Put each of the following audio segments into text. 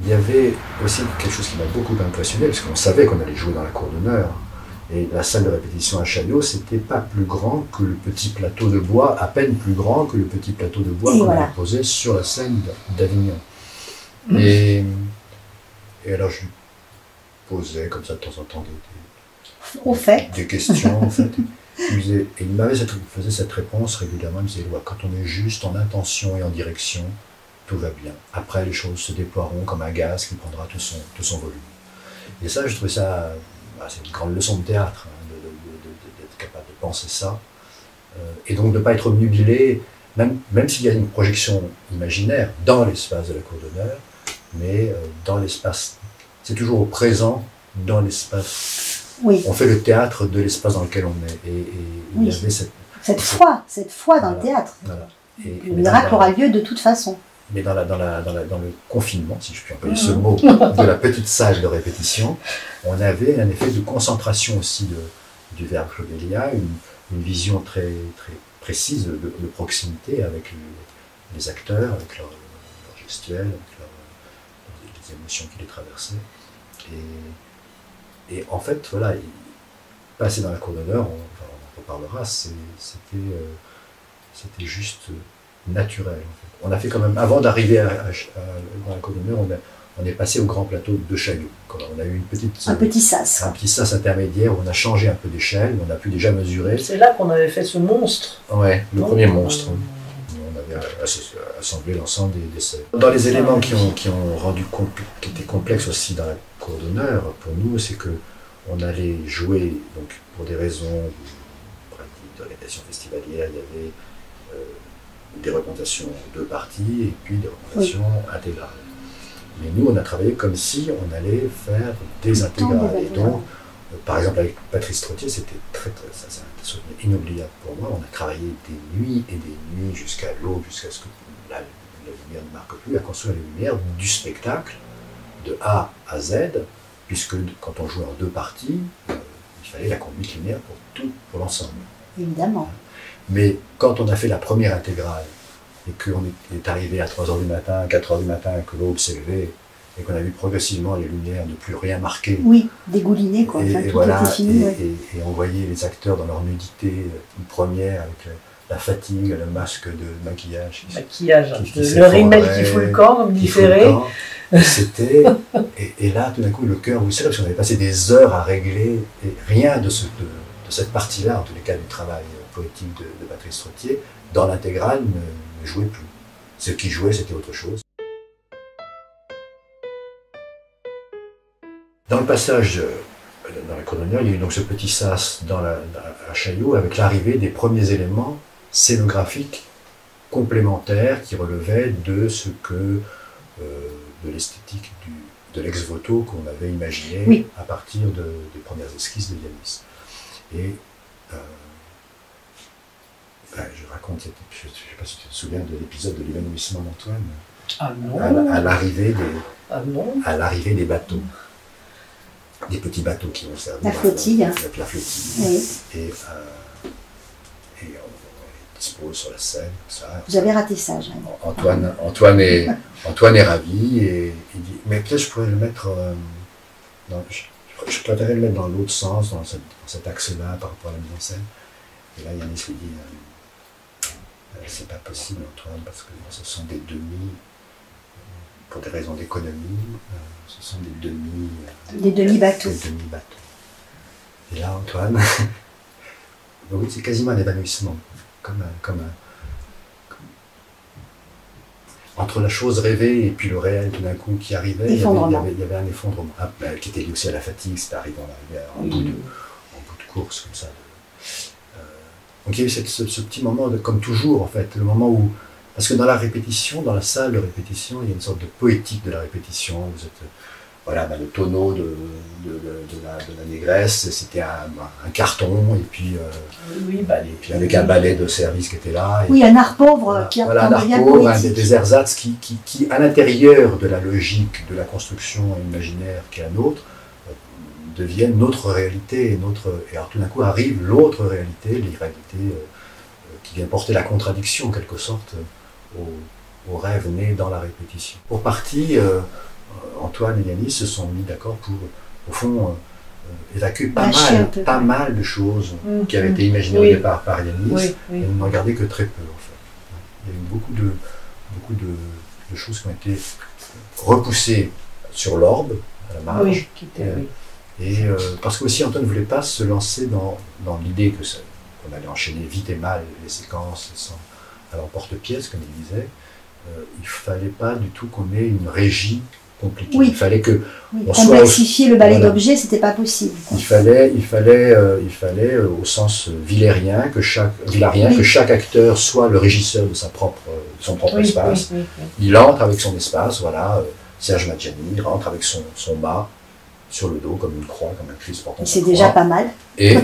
il y avait aussi quelque chose qui m'a beaucoup impressionné, parce qu'on savait qu'on allait jouer dans la cour d'honneur. Et la salle de répétition à Chaillot, c'était pas plus grand que le petit plateau de bois, à peine plus grand que le petit plateau de bois qu'on avait posé sur la scène d'Avignon. Et alors je lui posais comme ça de temps en temps des questions, en fait. Il faisait cette réponse régulièrement. Il me disait, quand on est juste en intention et en direction, tout va bien. Après, les choses se déploieront comme un gaz qui prendra tout son volume. Et ça, je trouvais ça, c'est une grande leçon de théâtre, hein, d'être capable de penser ça. Et donc de ne pas être obnubilé, même s'il y a une projection imaginaire dans l'espace de la cour d'honneur, mais dans l'espace, c'est toujours au présent, dans l'espace. Oui. On fait le théâtre de l'espace dans lequel on est. Et il y avait cette foi dans le théâtre. Voilà. Le miracle aura lieu de toute façon. Mais dans le confinement, si je puis employer ce mot, de la petite salle de répétition, on avait un effet de concentration aussi du verbe Clodelia, une vision très, très précise de proximité avec les acteurs, avec leur gestuelle, avec les émotions qui les traversaient. Et en fait, voilà, passer dans la cour d'honneur, on en reparlera, c'était juste naturel. En fait. On a fait quand même, avant d'arriver dans la cour d'honneur, on est passé au grand plateau de Chaillot. On a eu un petit sas. Un petit sas intermédiaire où on a changé un peu d'échelle, on a pu déjà mesurer. C'est là qu'on avait fait ce monstre. Ouais, le premier monstre. On avait assemblé l'ensemble des scènes. Dans les éléments qui étaient complexes aussi dans la cour d'honneur, pour nous, c'est que on allait jouer, donc pour des raisons d'orientation festivalière, il y avait des représentations de parties et puis des représentations intégrales. Mais nous, on a travaillé comme si on allait faire des intégrales. Et donc, par exemple, avec Patrice Trottier, c'était c'est un souvenir inoubliable pour moi. On a travaillé des nuits et des nuits jusqu'à l'aube, jusqu'à ce que la lumière ne marque plus, à construire la lumière du spectacle de A à Z, puisque quand on jouait en deux parties, il fallait la conduite linéaire pour l'ensemble. Évidemment. Mais quand on a fait la première intégrale, et qu'on est arrivé à 3h du matin, 4h du matin, que l'aube s'est levée, et qu'on a vu progressivement les lumières ne plus rien marquer. Oui, dégouliner, quoi. Enfin, tout voilà, était fini. Et on voyait les acteurs dans leur nudité, une première, avec la fatigue, le masque de maquillage. Le rimel qui fout le camp, comme dit Ferré. C'était, et là, tout d'un coup, le cœur vous serre, parce qu'on avait passé des heures à régler, et rien de cette partie-là, en tous les cas du travail poétique de Patrice Trottier, dans l'intégrale, ne jouait plus. Ce qui jouait, c'était autre chose. Dans le passage dans la cour d'honneur, il y a eu donc ce petit sas à Chaillot avec l'arrivée des premiers éléments scénographiques complémentaires qui relevaient de ce que de l'esthétique de l'ex-voto qu'on avait imaginé à partir des premières esquisses de Yanis. Et je raconte, je ne sais pas si tu te souviens de l'épisode de l'évanouissement d'Antoine. Ah non. À l'arrivée des bateaux. Des petits bateaux qui vont servir. La flottille. La flottille. Oui. Et on dispose sur la scène. Ça. Vous avez raté ça, Jeanne. Antoine est ravi et il dit mais peut-être je pourrais le mettre. Je préférerais le mettre dans l'autre sens, dans cet axe-là par rapport à la mise en scène. Et là, Yanis lui dit c'est pas possible, Antoine, parce que ce sont des demi. Pour des raisons d'économie, ce sont des demi-bateaux. Et là, Antoine, oui, c'est quasiment un évanouissement, entre la chose rêvée et puis le réel tout d'un coup qui arrivait, il y avait un effondrement, qui était lié aussi à la fatigue, c'était arrivé en bout de course, comme ça. Donc il y a eu ce petit moment, comme toujours en fait, le moment où. Parce que dans la répétition, dans la salle de répétition, il y a une sorte de poétique de la répétition. Vous êtes, le tonneau de la négresse, c'était un carton, et puis, puis avec un ballet de service qui était là. Oui, un art pauvre qui a un art pauvre, des ersatz qui, à l'intérieur de la logique de la construction imaginaire qui est la nôtre, deviennent notre réalité. Et alors tout d'un coup arrive l'autre réalité, l'irréalité, qui vient porter la contradiction en quelque sorte au rêve né dans la répétition. Pour partie, Antoine et Yanis se sont mis d'accord pour, au fond, évacuer pas mal de choses qui avaient été imaginées au départ par Yanis, et on n'en gardait que très peu, en fait. Il y a eu beaucoup de choses qui ont été repoussées sur l'orbe, à la marge. Parce que aussi Antoine ne voulait pas se lancer dans l'idée qu'on allait enchaîner vite et mal les séquences à l'emporte-pièce, comme il disait. Il ne fallait pas du tout qu'on ait une régie compliquée. Il fallait que complexifier le ballet d'objets, c'était pas possible. Il fallait au sens villarien que chaque acteur soit le régisseur de son propre espace. Il entre avec son espace, voilà. Serge Maggiani rentre avec son mât sur le dos comme une croix, comme un Christ portant. C'est déjà pas mal. Et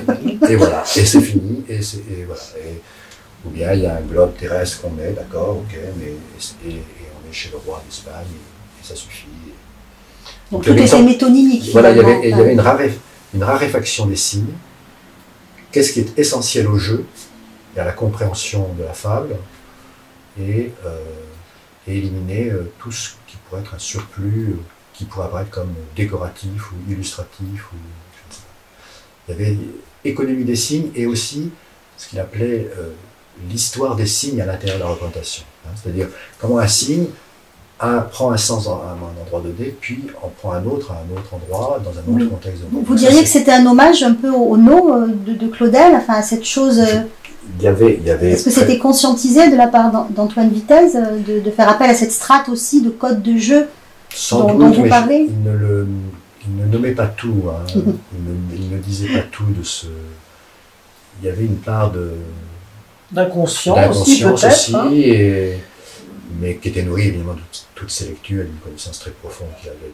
voilà, et c'est fini, et voilà. Ou bien il y a un globe terrestre qu'on met, d'accord, ok, mais on est chez le roi d'Espagne, et ça suffit. Donc tout était métonymique. Voilà, il y avait une raréfaction des signes. Qu'est-ce qui est essentiel au jeu et à la compréhension de la fable, et éliminer tout ce qui pourrait être un surplus, qui pourrait apparaître comme décoratif ou illustratif. Il y avait économie des signes et aussi ce qu'il appelait l'histoire des signes à l'intérieur de la représentation. C'est-à-dire comment un signe prend un sens à un endroit donné, puis en prend un autre à un autre endroit, dans un autre contexte. Vous diriez que c'était un hommage un peu au nom de Claudel, enfin à cette chose... Est-ce que c'était conscientisé de la part d'Antoine Vitez de faire appel à cette strate aussi de code de jeu dont vous parlez? Il ne nommait pas tout, il ne disait pas tout de ce... Il y avait une part d'inconscience aussi, peut-être, mais qui était nourrie évidemment de toutes ces lectures et d'une connaissance très profonde qu'il avait.